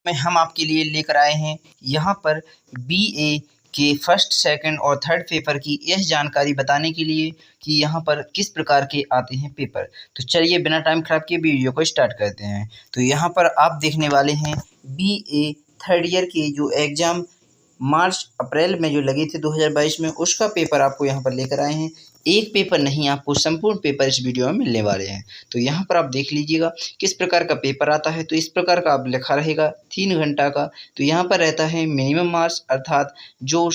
में हम आपके लिए लेकर आए हैं यहाँ पर बीए के फर्स्ट, सेकंड और थर्ड पेपर की यह जानकारी बताने के लिए कि यहाँ पर किस प्रकार के आते हैं पेपर। तो चलिए बिना टाइम खराब किए वीडियो को स्टार्ट करते हैं। तो यहाँ पर आप देखने वाले हैं बीए थर्ड ईयर के जो एग्ज़ाम मार्च अप्रैल में जो लगे थे 2022 में, उसका पेपर आपको यहाँ पर लेकर आए हैं। एक पेपर नहीं, आपको संपूर्ण पेपर इस वीडियो में मिलने वाले हैं। तो यहाँ पर आप देख लीजिएगा किस प्रकार का पेपर आता है। तो इस प्रकार का आप लिखा रहेगा 3 घंटा का। तो यहाँ पर रहता है मिनिमम मार्क्स, अर्थात जो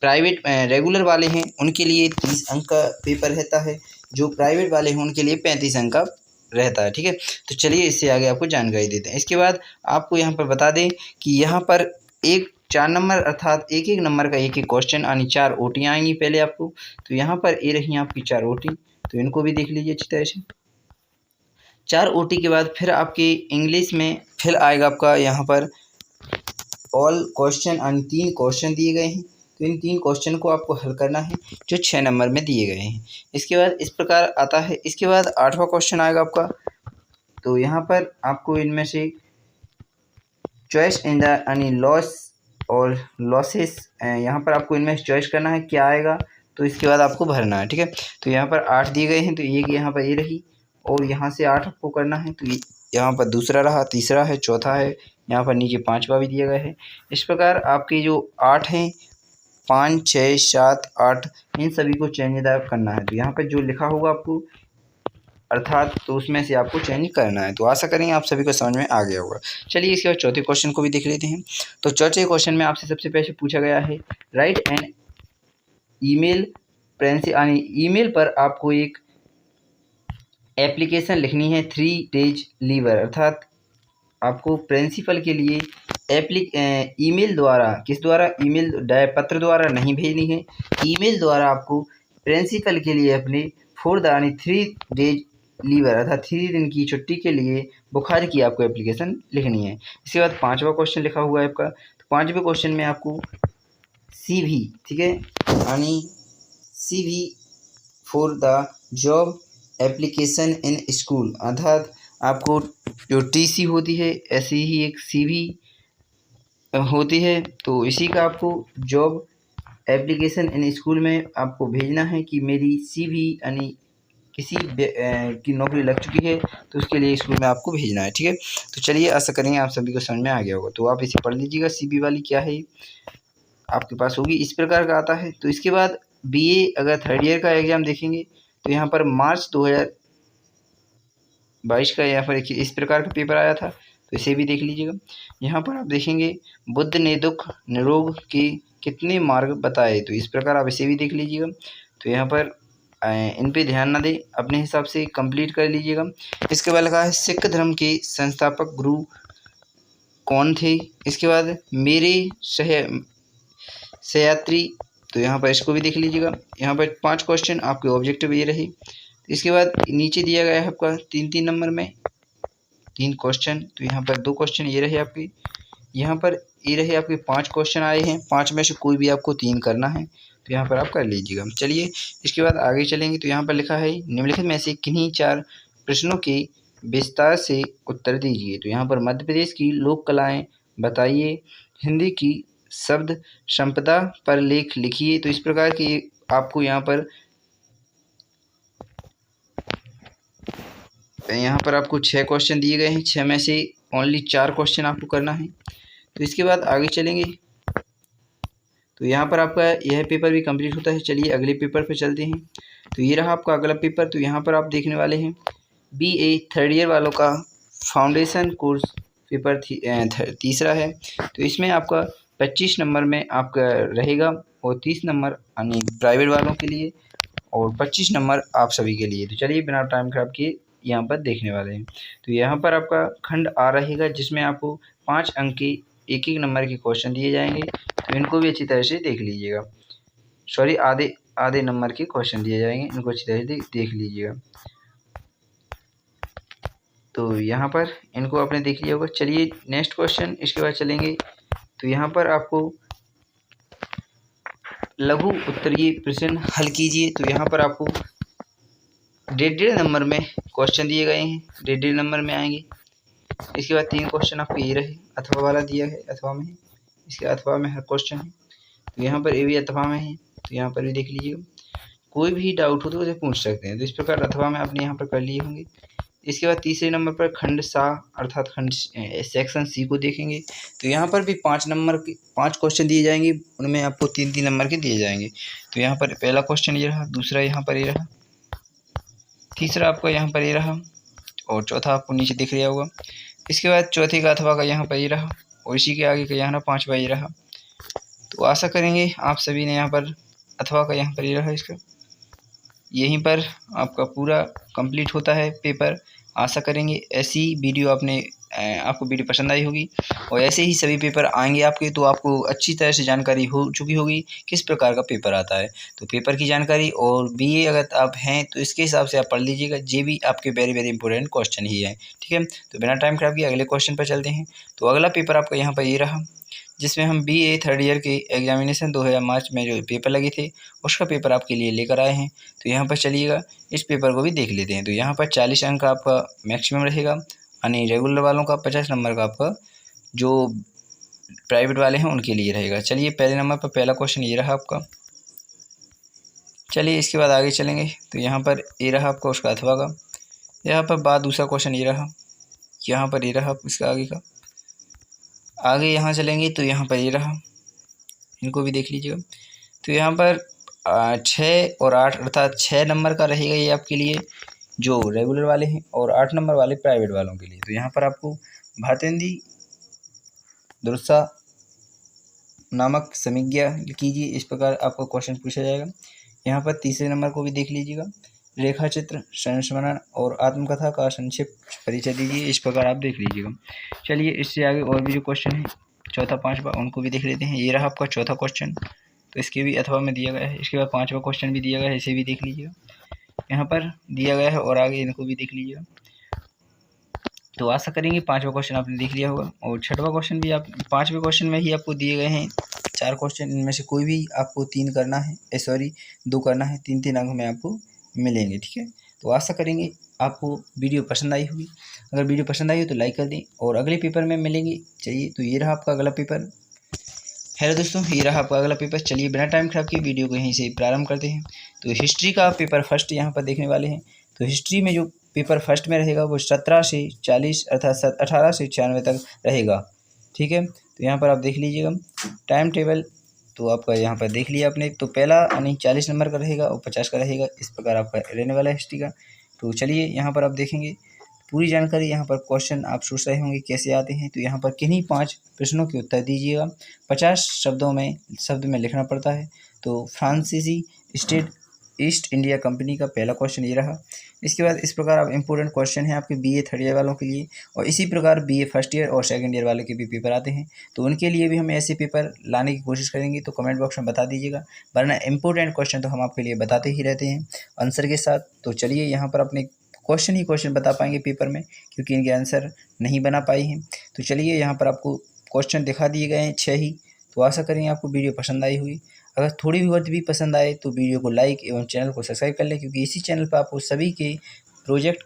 प्राइवेट रेगुलर वाले हैं उनके लिए 30 अंक का पेपर रहता है, जो प्राइवेट वाले हैं उनके लिए 35 अंक का रहता है। ठीक है, तो चलिए इससे आगे आपको जानकारी देते हैं। इसके बाद आपको यहाँ पर बता दें कि यहाँ पर 4 नंबर अर्थात एक एक नंबर का एक क्वेश्चन यानी 4 ओटियाँ आएंगी पहले आपको। तो यहाँ पर ये रही आपकी 4 ओटी, तो इनको भी देख लीजिए अच्छी तरह से। 4 ओटी के बाद फिर आपके इंग्लिश में फिर आएगा आपका यहाँ पर ऑल क्वेश्चन यानी 3 क्वेश्चन दिए गए हैं। तो इन 3 क्वेश्चन को आपको हल करना है जो 6 नंबर में दिए गए हैं। इसके बाद इस प्रकार आता है। इसके बाद 8वां क्वेश्चन आएगा आपका। तो यहाँ पर आपको इनमें से चॉइस इन द यानी लॉस और लॉसेस, यहाँ पर आपको इनमें चॉइस करना है क्या आएगा, तो इसके बाद आपको भरना है। ठीक है, तो यहाँ पर 8 दिए गए हैं, तो एक यहाँ पर ये रही और यहाँ से 8 आपको करना है। तो यहाँ पर दूसरा रहा, तीसरा है, चौथा है, यहाँ पर नीचे 5वां भी दिया गया है। इस प्रकार आपके जो 8 हैं, 5, 6, 7, 8 इन सभी को चयनित करना है। तो यहाँ पर जो लिखा होगा आपको अर्थात तो उसमें से आपको चेंज करना है। तो आशा करेंगे आप सभी को समझ में आ गया होगा। चलिए इसके बाद चौथे क्वेश्चन को भी देख लेते हैं। तो चौथे क्वेश्चन में आपसे सबसे पहले पूछा गया है राइट एन ईमेल प्रिंसिपल यानी ईमेल पर आपको एक एप्लीकेशन लिखनी है 3 डेज लीवर, अर्थात आपको प्रिंसिपल के लिए ईमेल द्वारा, किस द्वारा, ईमेल पत्र द्वारा नहीं भेजनी है, ईमेल द्वारा आपको प्रिंसिपल के लिए अपने 3 डेज लीवर अर्थात 3 दिन की छुट्टी के लिए बुखार की आपको एप्लीकेशन लिखनी है। इसके बाद 5वां क्वेश्चन लिखा हुआ है आपका। तो 5वें क्वेश्चन में आपको CV, ठीक है, यानी CV for the job application in school, अर्थात आपको जो TC होती है ऐसी ही एक CV होती है। तो इसी का आपको जॉब एप्लीकेशन इन स्कूल में आपको भेजना है कि मेरी CV यानी किसी की नौकरी लग चुकी है, तो उसके लिए स्कूल में आपको भेजना है। ठीक है, तो चलिए आशा करेंगे आप सभी को समझ में आ गया होगा। तो आप इसे पढ़ लीजिएगा, CV वाली क्या है आपके पास होगी, इस प्रकार का आता है। तो इसके बाद BA अगर थर्ड ईयर का एग्ज़ाम देखेंगे तो यहाँ पर मार्च 2022 का यहाँ पर इस प्रकार का पेपर आया था, तो इसे भी देख लीजिएगा। यहाँ पर आप देखेंगे बुद्ध ने दुख निरोग के कितने मार्ग बताए, तो इस प्रकार आप इसे भी देख लीजिएगा। तो यहाँ पर इन पे ध्यान ना दें, अपने हिसाब से कंप्लीट कर लीजिएगा। इसके बाद लगा है सिख धर्म के संस्थापक गुरु कौन थे। इसके बाद मेरे सहयात्री, तो यहाँ पर इसको भी देख लीजिएगा। यहाँ पर 5 क्वेश्चन आपके ऑब्जेक्टिव ये रहे। इसके बाद नीचे दिया गया है आपका 3-3 नंबर में 3 क्वेश्चन। तो यहाँ पर 2 क्वेश्चन ये रहे आपके, यहाँ पर ये रहे आपके 5 क्वेश्चन आए हैं। 5 में से कोई भी आपको 3 करना है, तो यहाँ पर आप कर लीजिएगा। चलिए इसके बाद आगे चलेंगे। तो यहाँ पर लिखा है निम्नलिखित में से किन्हीं 4 प्रश्नों के विस्तार से उत्तर दीजिए। तो यहाँ पर मध्य प्रदेश की लोक कलाएँ बताइए, हिंदी की शब्द संपदा पर लेख लिखिए। तो इस प्रकार की आपको यहाँ पर आपको 6 क्वेश्चन दिए गए हैं। 6 में से ओनली 4 क्वेश्चन आपको करना है। तो इसके बाद आगे चलेंगे। तो यहाँ पर आपका यह पेपर भी कंप्लीट होता है। चलिए अगले पेपर पे चलते हैं। तो ये रहा आपका अगला पेपर। तो यहाँ पर आप देखने वाले हैं BA थर्ड ईयर वालों का फाउंडेशन कोर्स पेपर तीसरा है। तो इसमें आपका 25 नंबर में आपका रहेगा और 30 नंबर यानी प्राइवेट वालों के लिए और 25 नंबर आप सभी के लिए। तो चलिए बिना टाइम खराब किए यहाँ पर देखने वाले हैं। तो यहाँ पर आपका खंड आ रहेगा जिसमें आपको 5 अंक के एक नंबर के क्वेश्चन दिए जाएंगे। तो इनको भी अच्छी तरह से देख लीजिएगा। सॉरी, आधे नंबर के क्वेश्चन दिए जाएंगे, इनको अच्छी तरह से देख लीजिएगा। तो यहाँ पर इनको आपने देख लिया होगा। चलिए नेक्स्ट क्वेश्चन इसके बाद चलेंगे। तो यहाँ पर आपको लघु उत्तरीय प्रश्न हल कीजिए। तो यहाँ पर आपको 1.5 नंबर में क्वेश्चन दिए गए हैं, 1.5 नंबर में आएंगे। इसके बाद 3 क्वेश्चन आपको ये रहे, अथवा वाला दिया है, अथवा में है, इसके अथवा में हर क्वेश्चन है। तो यहाँ पर ये भी अथवा में है, तो यहाँ पर भी देख लीजिएगा। कोई भी डाउट हो तो उसे पूछ सकते हैं। तो इस प्रकार अथवा में आपने यहाँ पर कर लिए होंगे। इसके बाद तीसरे नंबर पर खंड सा अर्थात खंड सेक्शन सी को देखेंगे। तो यहाँ पर भी 5 नंबर के 5 क्वेश्चन दिए जाएंगे, उनमें आपको 3-3 नंबर के दिए जाएंगे। तो यहाँ पर पहला क्वेश्चन ये रहा, दूसरा यहाँ पर ये रहा, तीसरा आपका यहाँ पर ये रहा, और चौथा आपको नीचे दिख रहा होगा। इसके बाद चौथे का अथवा का यहाँ पर ये रहा, और इसी के आगे का यहाँ रहा, 5वां ये रहा। तो आशा करेंगे आप सभी ने यहाँ पर अथवा का यहाँ पर ये रहा, इसका यहीं पर आपका पूरा कंप्लीट होता है पेपर। आशा करेंगे ऐसी वीडियो आपको वीडियो पसंद आई होगी, और ऐसे ही सभी पेपर आएंगे आपके, तो आपको अच्छी तरह से जानकारी हो चुकी होगी किस प्रकार का पेपर आता है। तो पेपर की जानकारी और बीए अगर आप हैं तो इसके हिसाब से आप पढ़ लीजिएगा, ये भी आपके वेरी वेरी इंपॉर्टेंट क्वेश्चन ही है। ठीक है, तो बिना टाइम खराब किए अगले क्वेश्चन पर चलते हैं। तो अगला पेपर आपका यहाँ पर ये रहा, जिसमें हम बीए थर्ड ईयर के एग्जामिनेशन 2000 मार्च में जो पेपर लगे थे उसका पेपर आपके लिए लेकर आए हैं। तो यहाँ पर चलिएगा इस पेपर को भी देख लेते हैं। तो यहाँ पर 40 अंक का आपका मैक्सिमम रहेगा, यानी रेगुलर वालों का 50 नंबर का आपका जो प्राइवेट वाले हैं उनके लिए रहेगा। चलिए पहले नंबर पर पहला क्वेश्चन ये रहा आपका। चलिए इसके बाद आगे चलेंगे। तो यहाँ पर ये रहा आपका उसका अथवा का। यहाँ पर बाद दूसरा क्वेश्चन ये रहा, यहाँ पर ये रहा इसका आगे का। आगे यहाँ चलेंगे तो यहाँ पर ये रहा, इनको भी देख लीजिएगा। तो यहाँ पर 6 और 8 अर्थात 6 नंबर का रहेगा ये आपके लिए जो रेगुलर वाले हैं, और 8 नंबर वाले प्राइवेट वालों के लिए। तो यहाँ पर आपको भारतेंदी दुर्सा नामक समीक्षा कीजिए, इस प्रकार आपको क्वेश्चन पूछा जाएगा। यहाँ पर तीसरे नंबर को भी देख लीजिएगा, रेखा चित्र, संस्मरण और आत्मकथा का संक्षिप्त परिचय दीजिए, इस प्रकार आप देख लीजिएगा। चलिए इससे आगे और भी जो क्वेश्चन है चौथा पांचवा उनको भी देख लेते हैं। ये रहा आपका चौथा क्वेश्चन, तो इसके भी अथवा में दिया गया है। इसके बाद पांचवा क्वेश्चन भी दिया गया है, इसे भी देख लीजिएगा, यहाँ पर दिया गया है, और आगे इनको भी देख लीजिएगा। तो आशा करेंगे पांचवा क्वेश्चन आपने देख लिया होगा, और छठवां क्वेश्चन भी आप पांचवें क्वेश्चन में ही आपको दिए गए हैं 4 क्वेश्चन, इनमें से कोई भी आपको 3 करना है, 2 करना है, 3-3 अंक में आपको मिलेंगे। ठीक है, तो आशा करेंगे आपको वीडियो पसंद आई होगी। अगर वीडियो पसंद आई हो तो लाइक कर दें, और अगले पेपर में मिलेंगे। चलिए तो ये रहा आपका अगला पेपर। हेलो दोस्तों, ये रहा आपका अगला पेपर। चलिए बिना टाइम खराब किए वीडियो को यहीं से प्रारंभ करते हैं। तो हिस्ट्री का पेपर फर्स्ट यहाँ पर देखने वाले हैं। तो हिस्ट्री में जो पेपर फर्स्ट में रहेगा वो 17 से 40 अर्थात 18 से 96 तक रहेगा। ठीक है, तो यहाँ पर आप देख लीजिएगा टाइम टेबल, तो आपका यहाँ पर देख लिया आपने। तो पहला यानी 40 नंबर का रहेगा और 50 का रहेगा, इस प्रकार आपका रहने वाला है हिस्ट्री का। तो चलिए यहाँ पर आप देखेंगे पूरी जानकारी। यहाँ पर क्वेश्चन आप सोच रहे होंगे कैसे आते हैं, तो यहाँ पर किन्हीं 5 प्रश्नों के उत्तर दीजिएगा। 50 शब्द में लिखना पड़ता है। तो फ्रांसीसी स्टेट ईस्ट इंडिया कंपनी का पहला क्वेश्चन ये रहा। इसके बाद इस प्रकार आप इंपॉर्टेंट क्वेश्चन है आपके बीए थर्ड ईयर वालों के लिए, और इसी प्रकार बीए फर्स्ट ईयर और सेकंड ईयर वाले के भी पेपर आते हैं। तो उनके लिए भी हम ऐसे पेपर लाने की कोशिश करेंगे, तो कमेंट बॉक्स में बता दीजिएगा, वरना इंपॉर्टेंट क्वेश्चन तो हम आपके लिए बताते ही रहते हैं आंसर के साथ। तो चलिए यहाँ पर अपने क्वेश्चन बता पाएंगे पेपर में, क्योंकि इनके आंसर नहीं बना पाए हैं। तो चलिए यहाँ पर आपको क्वेश्चन दिखा दिए गए हैं 6 ही। तो आशा करेंगे आपको वीडियो पसंद आई हुई। अगर थोड़ी बहुत भी पसंद आए तो वीडियो को लाइक एवं चैनल को सब्सक्राइब कर लें, क्योंकि इसी चैनल पर आपको सभी के प्रोजेक्ट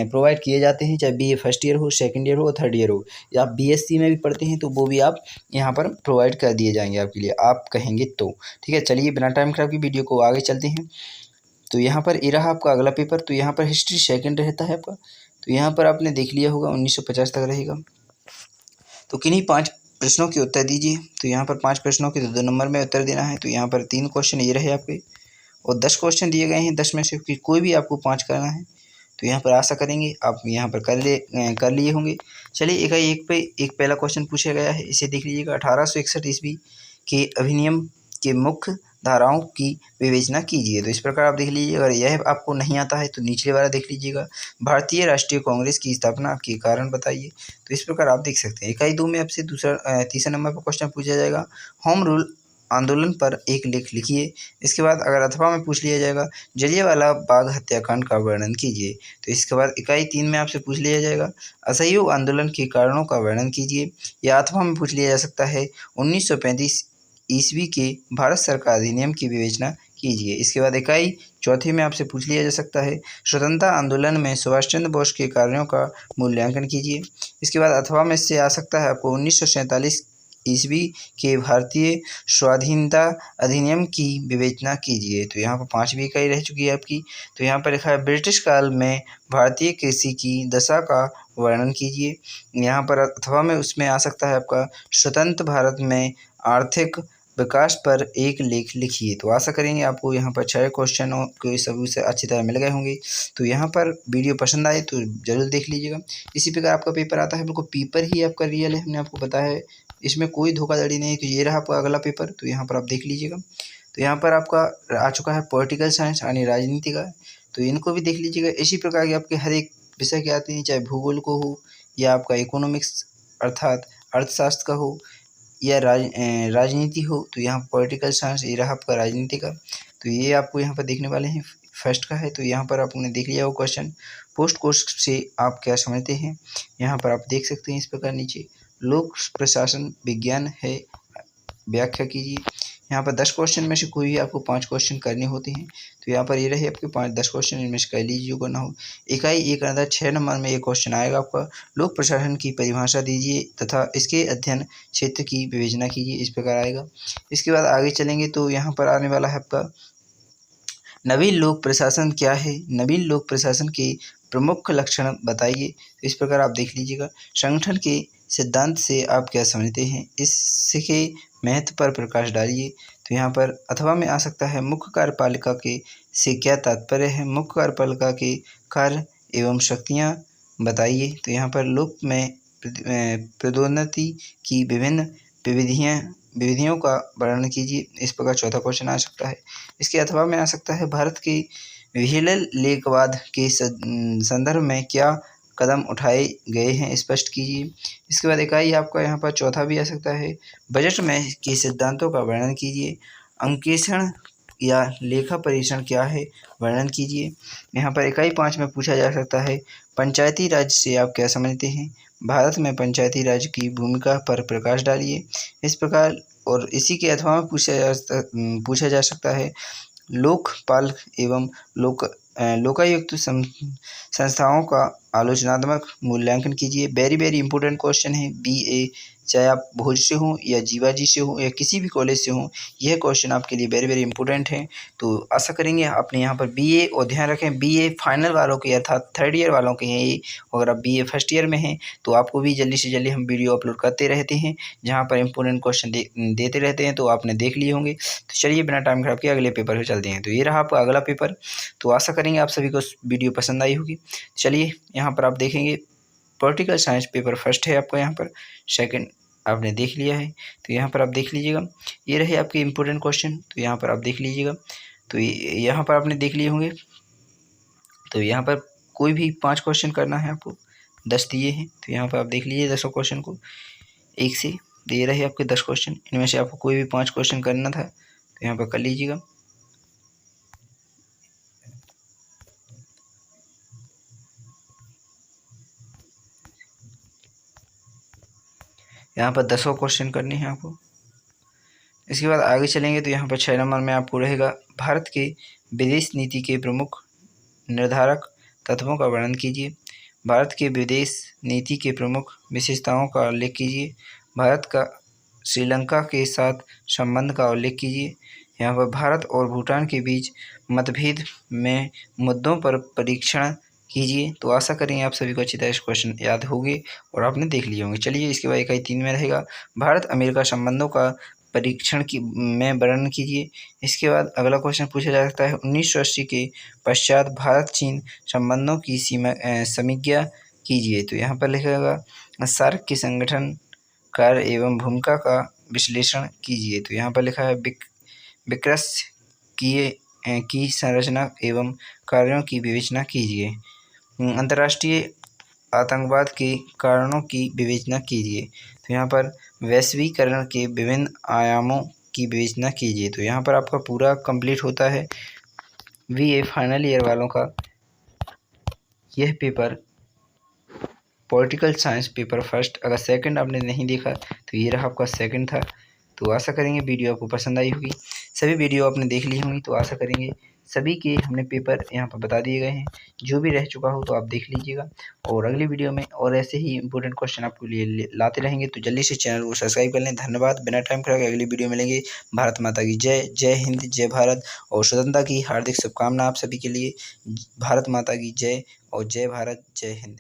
प्रोवाइड किए जाते हैं, चाहे बीए फर्स्ट ईयर हो, सेकंड ईयर हो, थर्ड ईयर हो, या आप बीएससी में भी पढ़ते हैं तो वो भी आप यहाँ पर प्रोवाइड कर दिए जाएंगे आपके लिए, आप कहेंगे तो। ठीक है, चलिए बिना टाइम खराब की वीडियो को आगे चलते हैं। तो यहाँ पर ये रहा आपका अगला पेपर। तो यहाँ पर हिस्ट्री सेकंड रहता है आपका। तो यहाँ पर आपने देख लिया होगा 1950 तक रहेगा। तो किन्हीं 5 प्रश्नों के उत्तर दीजिए। तो यहाँ पर 5 प्रश्नों के 2 नंबर में उत्तर देना है। तो यहाँ पर 3 क्वेश्चन ये रहे आपके, और 10 क्वेश्चन दिए गए हैं। 10 में से कोई भी आपको 5 करना है। तो यहाँ पर आशा करेंगे आप यहाँ पर कर लिए होंगे। चलिए एक पहला क्वेश्चन पूछा गया है, इसे देख लीजिएगा। 1861 ईस्वी के अधिनियम के मुख्य धाराओं की विवेचना कीजिए। तो इस प्रकार आप देख लीजिए। अगर यह आपको नहीं आता है तो निचले वाला देख लीजिएगा, भारतीय राष्ट्रीय कांग्रेस की स्थापना के कारण बताइए। तो इस प्रकार आप देख सकते हैं। इकाई 2 में आपसे तीसरा नंबर पर क्वेश्चन पूछा जाएगा, होम रूल आंदोलन पर एक लेख लिखिए। इसके बाद अगर अथवा में पूछ लिया जाएगा, जलियांवाला बाग हत्याकांड का वर्णन कीजिए। तो इसके बाद इकाई 3 में आपसे पूछ लिया जाएगा, असहयोग आंदोलन के कारणों का वर्णन कीजिए। या अथवा में पूछ लिया जा सकता है, 1935 ईस्वी के भारत सरकार अधिनियम की विवेचना कीजिए। इसके बाद इकाई चौथी में आपसे पूछ लिया जा सकता है, स्वतंत्रता आंदोलन में सुभाष चंद्र बोस के कार्यों का मूल्यांकन कीजिए। इसके बाद अथवा में से आ सकता है आपको 1947 ईस्वी के भारतीय स्वाधीनता अधिनियम की विवेचना कीजिए। तो यहाँ पर 5वीं इकाई रह चुकी है आपकी। तो यहाँ पर लिखा है ब्रिटिश काल में भारतीय कृषि की दशा का वर्णन कीजिए। यहाँ पर अथवा में उसमें आ सकता है आपका स्वतंत्र भारत में आर्थिक विकास पर एक लेख लिखिए। तो आशा करेंगे आपको यहाँ पर 6 क्वेश्चनों के सभी से अच्छी तरह मिल गए होंगे। तो यहाँ पर वीडियो पसंद आए तो ज़रूर देख लीजिएगा। इसी प्रकार आपका पेपर आता है, बिल्कुल पेपर ही आपका रियल है, हमने आपको बताया है, इसमें कोई धोखाधड़ी नहीं है। कि ये रहा आपका अगला पेपर, तो यहाँ पर आप देख लीजिएगा। तो यहाँ पर आपका आ चुका है पॉलिटिकल साइंस यानी राजनीति का, तो इनको भी देख लीजिएगा। इसी प्रकार के आपके हर एक विषय के आते हैं, चाहे भूगोल को हो या आपका इकोनॉमिक्स अर्थात अर्थशास्त्र का हो या राजनीति हो। तो यहाँ पॉलिटिकल साइंस ये रहा आपका राजनीति का, तो ये आपको यहाँ पर देखने वाले हैं। फर्स्ट का है, तो यहाँ पर आपने देख लिया वो क्वेश्चन। पोस्ट कोर्स से आप क्या समझते हैं, यहाँ पर आप देख सकते हैं इस प्रकार नीचे लोक प्रशासन विज्ञान है, व्याख्या कीजिए। यहाँ पर 10 क्वेश्चन में से कोई भी आपको 5 क्वेश्चन करने होते हैं। तो यहाँ पर ये रहे आपके 5-10 क्वेश्चन, इनमें से कर लीजिए जो करना हो। इकाई 1 अंदर 6 नंबर में एक क्वेश्चन आएगा आपका, लोक प्रशासन की परिभाषा दीजिए तथा इसके अध्ययन क्षेत्र की विवेचना कीजिए, इस प्रकार आएगा। इसके बाद आगे चलेंगे तो यहाँ पर आने वाला है आपका नवीन लोक प्रशासन क्या है, नवीन लोक प्रशासन के प्रमुख लक्षण बताइए। इस प्रकार आप देख लीजिएगा। संगठन के सिद्धांत से आप क्या समझते हैं, इसके महत्व पर प्रकाश डालिए। तो यहाँ पर अथवा में आ सकता है मुख्य कार्यपालिका के से क्या तात्पर्य है, मुख्य कार्यपालिका के कार्य एवं शक्तियाँ बताइए। तो यहाँ पर लोक में पदोन्नति की विभिन्न विधियों का वर्णन कीजिए, इस प्रकार चौथा क्वेश्चन आ सकता है। इसके अथवा में आ सकता है भारत के विहिललेखवाद के संदर्भ में क्या कदम उठाए गए हैं, स्पष्ट कीजिए। इसके बाद इकाई आपका यहाँ पर चौथा भी आ सकता है, बजट में के सिद्धांतों का वर्णन कीजिए। अंकेक्षण या लेखा परीक्षण क्या है, वर्णन कीजिए। यहाँ पर इकाई 5 में पूछा जा सकता है पंचायती राज से आप क्या समझते हैं, भारत में पंचायती राज की भूमिका पर प्रकाश डालिए, इस प्रकार। और इसी के अथवा में पूछा जा सकता है लोकपाल एवं लोकायुक्त संस्थाओं का आलोचनात्मक मूल्यांकन कीजिए। वेरी वेरी इंपॉर्टेंट क्वेश्चन है। BA चाहे आप भोज से हो या जीवाजी से हो या किसी भी कॉलेज से हो, यह क्वेश्चन आपके लिए वेरी वेरी इंपॉर्टेंट है। तो आशा करेंगे आपने यहाँ पर BA, और ध्यान रखें BA फाइनल वालों के अर्थात 3rd ईयर वालों के हैं ये। अगर आप BA फर्स्ट ईयर में हैं तो आपको भी जल्दी से जल्दी हम वीडियो अपलोड करते रहते हैं, जहाँ पर इंपॉर्टेंट क्वेश्चन देते रहते हैं, तो आपने देख लिए होंगे। तो चलिए बिना टाइम खराब किए अगले पेपर पर चलते हैं। तो ये रहा आपका अगला पेपर। तो आशा करेंगे आप सभी को वीडियो पसंद आई होगी। चलिए यहाँ पर आप देखेंगे पॉलिटिकल साइंस पेपर फर्स्ट है आपका, यहाँ पर सेकंड आपने देख लिया है। तो यहाँ पर आप देख लीजिएगा, ये रहे आपके इंपॉर्टेंट क्वेश्चन। तो यहाँ पर आप देख लीजिएगा, तो यहाँ पर आपने देख लिए होंगे। तो यहाँ पर कोई भी 5 क्वेश्चन करना है आपको, 10 दिए हैं। तो यहाँ पर आप देख लीजिए 10 क्वेश्चन को एक से दे रहे आपके 10 क्वेश्चन, इनमें से आपको कोई भी 5 क्वेश्चन करना था, तो यहाँ पर कर लीजिएगा। यहाँ पर 10 क्वेश्चन करने हैं आपको। इसके बाद आगे चलेंगे तो यहाँ पर 6 नंबर में आपको रहेगा भारत के विदेश नीति के प्रमुख निर्धारक तत्वों का वर्णन कीजिए। भारत के विदेश नीति के प्रमुख विशेषताओं का उल्लेख कीजिए। भारत का श्रीलंका के साथ संबंध का उल्लेख कीजिए। यहाँ पर भारत और भूटान के बीच मतभेद में मुद्दों पर परीक्षण कीजिए। तो आशा करेंगे आप सभी को अच्छी तरह से क्वेश्चन याद होंगे और आपने देख लिए होंगे। चलिए इसके बाद इकाई 3 में रहेगा भारत अमेरिका संबंधों का परीक्षण की में वर्णन कीजिए। इसके बाद अगला क्वेश्चन पूछा जा सकता है 1980 के पश्चात भारत चीन संबंधों की समीक्षा कीजिए। तो यहाँ पर लिखेगा सार्क के संगठन कार्य एवं भूमिका का विश्लेषण कीजिए। तो यहाँ पर लिखा है विक्रय की संरचना एवं कार्यों की विवेचना कीजिए। अंतर्राष्ट्रीय आतंकवाद के कारणों की विवेचना कीजिए। तो यहाँ पर वैश्वीकरण के विभिन्न आयामों की विवेचना कीजिए। तो यहाँ पर आपका पूरा कंप्लीट होता है BA फाइनल ईयर वालों का यह paper, political science paper first. अगर सेकंड आपने नहीं देखा तो ये रहा आपका सेकंड था। तो आशा करेंगे वीडियो आपको पसंद आई होगी। सभी वीडियो आपने देख ली होंगी, तो आशा करेंगे सभी के हमने पेपर यहाँ पर बता दिए गए हैं। जो भी रह चुका हो तो आप देख लीजिएगा, और अगली वीडियो में और ऐसे ही इंपॉर्टेंट क्वेश्चन आपके लिए लाते रहेंगे। तो जल्दी से चैनल को सब्सक्राइब कर लें। धन्यवाद। बिना टाइम खराब अगली वीडियो मिलेंगे। भारत माता की जय। जय हिंद, जय भारत, और स्वतंत्रता की हार्दिक शुभकामना आप सभी के लिए। भारत माता की जय और जय भारत, जय हिंद।